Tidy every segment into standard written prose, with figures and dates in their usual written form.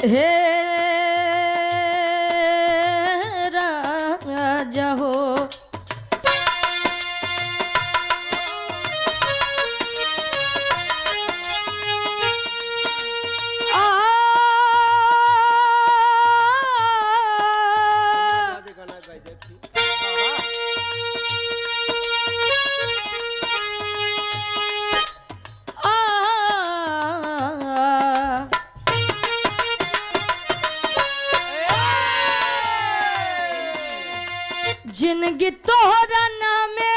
हे राजा हो जिनगी तोहरा नामे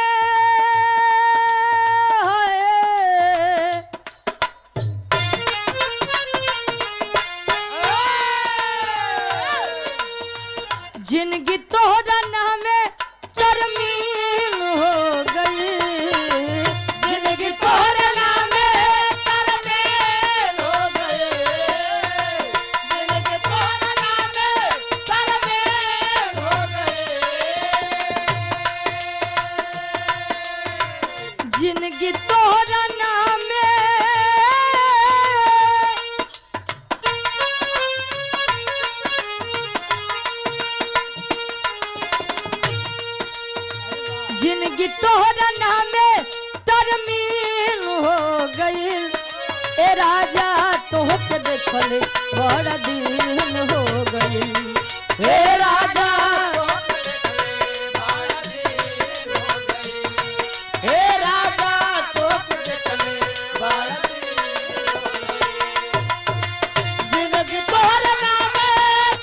जिनगी तोहरा नामे तरमीन हो गई जिनगी तोहरा नामे तरमीन हो गई जिनगी तोहरा नामे तरमीन हो गई जिनगी तोहरा नामे जिनगी तोहरा नामे तरमीन हो गई ए राजा तोहके देखल बड़ा दिन हो गई हे राजा हे राजा तोहके देखल बड़ा जिनगी तोहरा नामे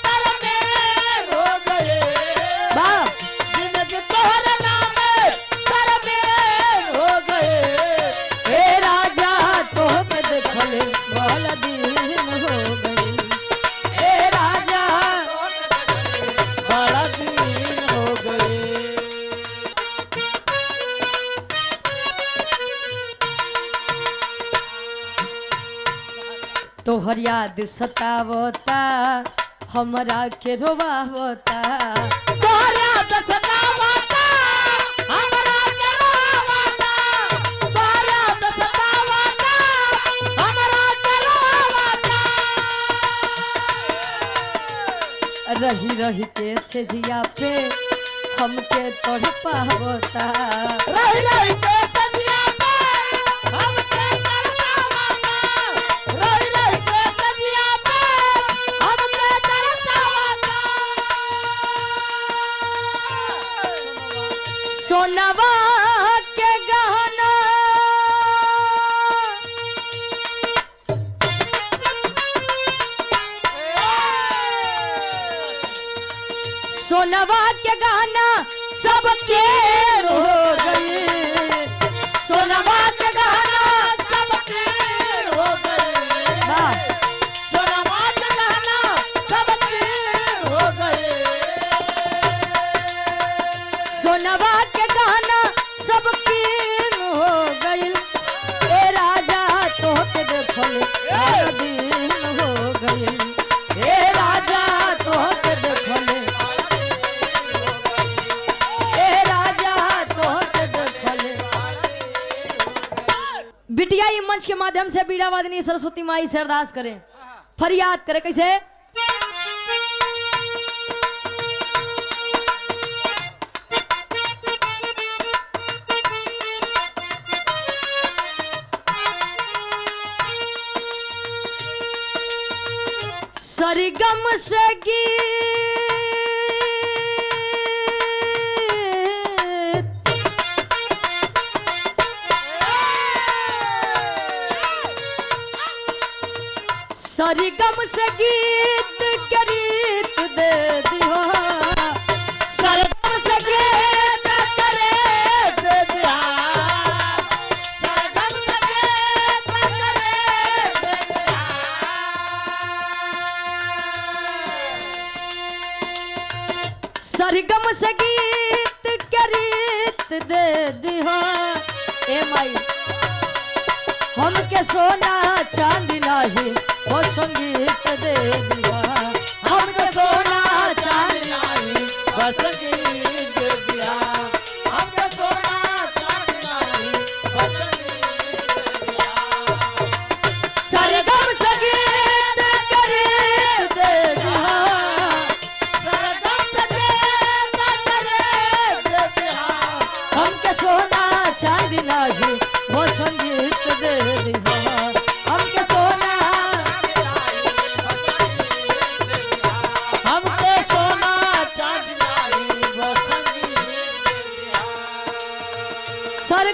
तरमीन हो गई वाह जिनगी तोहरा वाला दिन हो गई ए राजा बड़ा दिन हो गए तोहर याद सतावता हमरा के रोवावता तोहर याद सतावता हमरा के रोवावता तोहर याद सतावता रही रही के सेजिया पे हमके तोड़ पावता रही रही के सेजिया पे हमके तोड़ पावता रही रही के सेजिया पे हमके तोड़ पावता सोनवा के गहना सोनवा के गाना सबके हो गई सोनवा के गाना सबके हो गई सोनवा के गाना सबके हो गई सोनवा के गाना सबके हो गई ए राजा तोहके देखल दिन हो गई ए राजा तोहके देखल बिटिया ई मंच के माध्यम से बीड़ा वादनी सरस्वती माई से अरदास करें फरियाद करें कैसे सरगम से सरगम से गीत के रीत दे दिया सरगम से गीत के रीत दे दिया सरगम से गीत के रीत दे दिया सरगम से गीत के रीत दे दिया ए माई हमके सोना चांदी नहीं वो संगीत दे दिया हमके सोना चांदी नहीं वो संगीत दे दिया हमके सोना चांदी नहीं वो संगीत दे दिया सरगम संगीत के रीत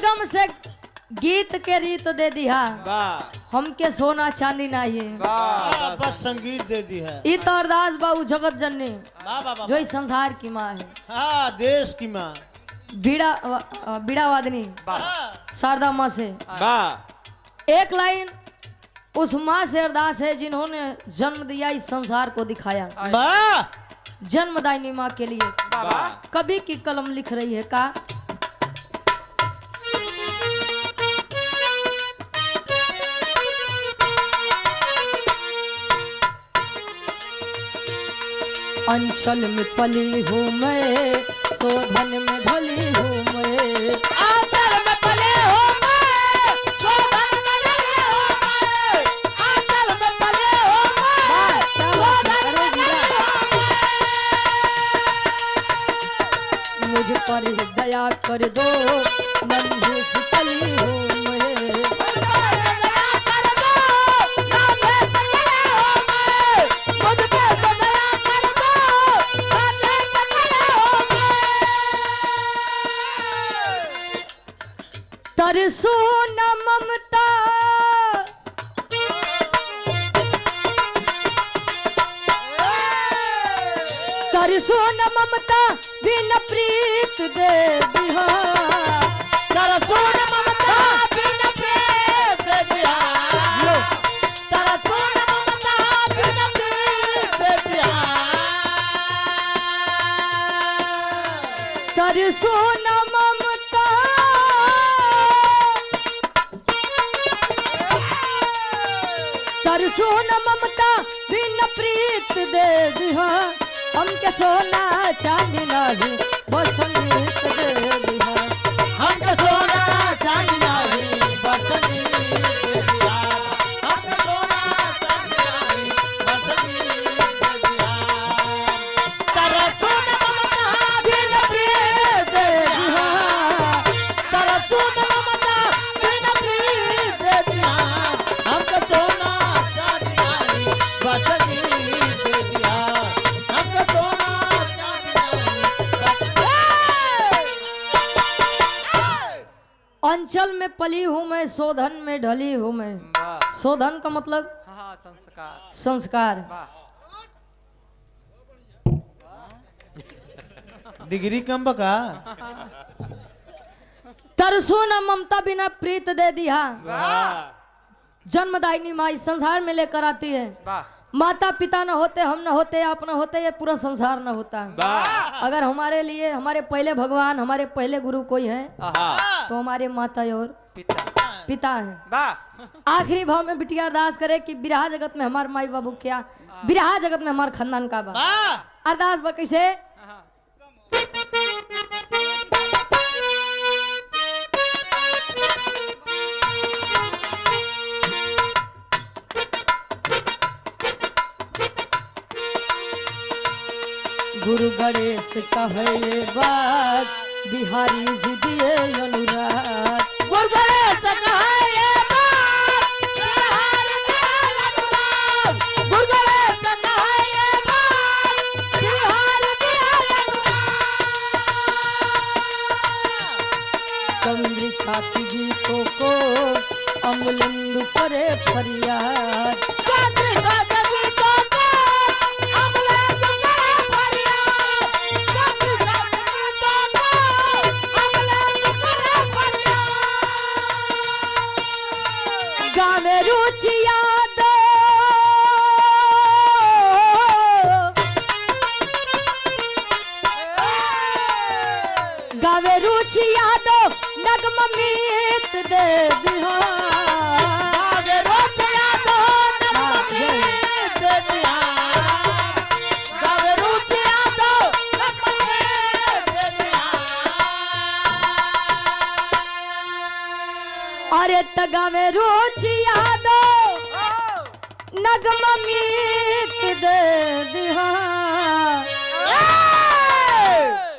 सरगम से गीत के रीत दे दिया, हमके सोना चांदी नहीं, बस संगीत दे दी है। इत अरदास बाबू जगत जननी जो इस संसार की माँ है, हाँ देश की माँ, बीड़ा वादनी शारदा माँ से एक लाइन उस माँ से अरदास है जिन्होंने जन्म दिया, इस संसार को दिखाया। जन्मदायिनी माँ के लिए कवि की कलम लिख रही है का अंचल में पली हूँ मैं, शोधन में ढली हूँ मैं, आंचल में पले हो मैं, शोधन में ढली हो मैं, आंचल में पले हो मैं, शोधन में ढली हो मैं। मुझ पर दया कर दो, नन्ही सी कली हूँ मैं, तरसो न ममता तरसो न ममता बिन प्रीत दे दिया, तरसो न ममता बिन प्रीत दे दिया, तरसो न ममता बिन प्रीत दे दिया, तरसो न ममता तरसो न ममता बिन प्रीत दे दिया, हमके सोना चांदी नहीं वो संगीत दे दिया, हमके सोना चांदी नहीं बस संगीत दे दिया, हमके सोना चांदी नहीं बस संगीत दे दिया, तरसो न ममता बिन प्रीत दे दिया, तरसो न ममता बिन प्रीत दे दिया, हमके सोना चांदी नहीं बस संगीत दे दिया, हमके सोना अंचल में पली हूँ मैं, शोधन में ढली हूँ मैं। शोधन का मतलब संस्कार। डिग्री कम बका तरसो न ममता बिना प्रीत दे दिया, जन्मदायिनी माँ इस संसार में लेकर आती है। माता पिता न होते, हम न होते, आप न होते, ये पूरा संसार न होता। अगर हमारे लिए हमारे पहले भगवान, हमारे पहले गुरु कोई है तो हमारे माता और पिता हैं। आखिरी भाव में बिटिया अरदास करे कि बिरहा जगत में हमारे माई बाबू क्या, बिरहा जगत में हमारे खानदान का बा। अरदास बा कैसे गुरु गणेश कहे ये बात, बिहारी जी दिए अनुराग, गुरु गणेश कहे ये बात, बिहारी दिए अनुराग, गुरु गणेश कहे ये बात, बिहारी दिए अनुराग। चंद्रिका की गीतों को अमलेंदु करे फरियाद, चंद्रिका की गीतों को अमलेंदु करे फरियाद, चंद्रिका की गीतों को अमलेंदु करे फरियाद। गावे रुचि यादव, गावे रुचि यादव, नगमा मीत दे दिया, गावे रुचि यादव, नगमा मीत दे दिया, गावे रुचि यादव, नगमा मीत दे दिया। अरे त गावे रुचि यादव, नगमा मीत दे दिया,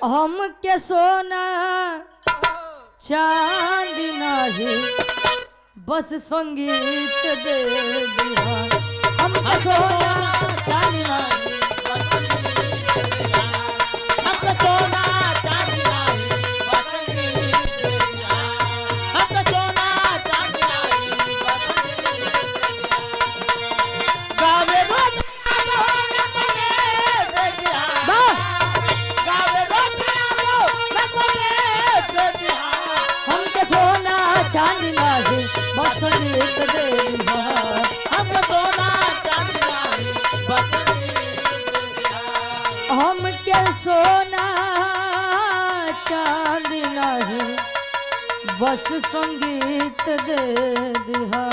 हम के सोना चांदी नहीं बस संगीत दे दिया, हम के सोना चांदी नहीं हमके सोना चांदी नहीं बस संगीत दे दिया, सोना चांदी नहीं बस संगीत दे दिहा।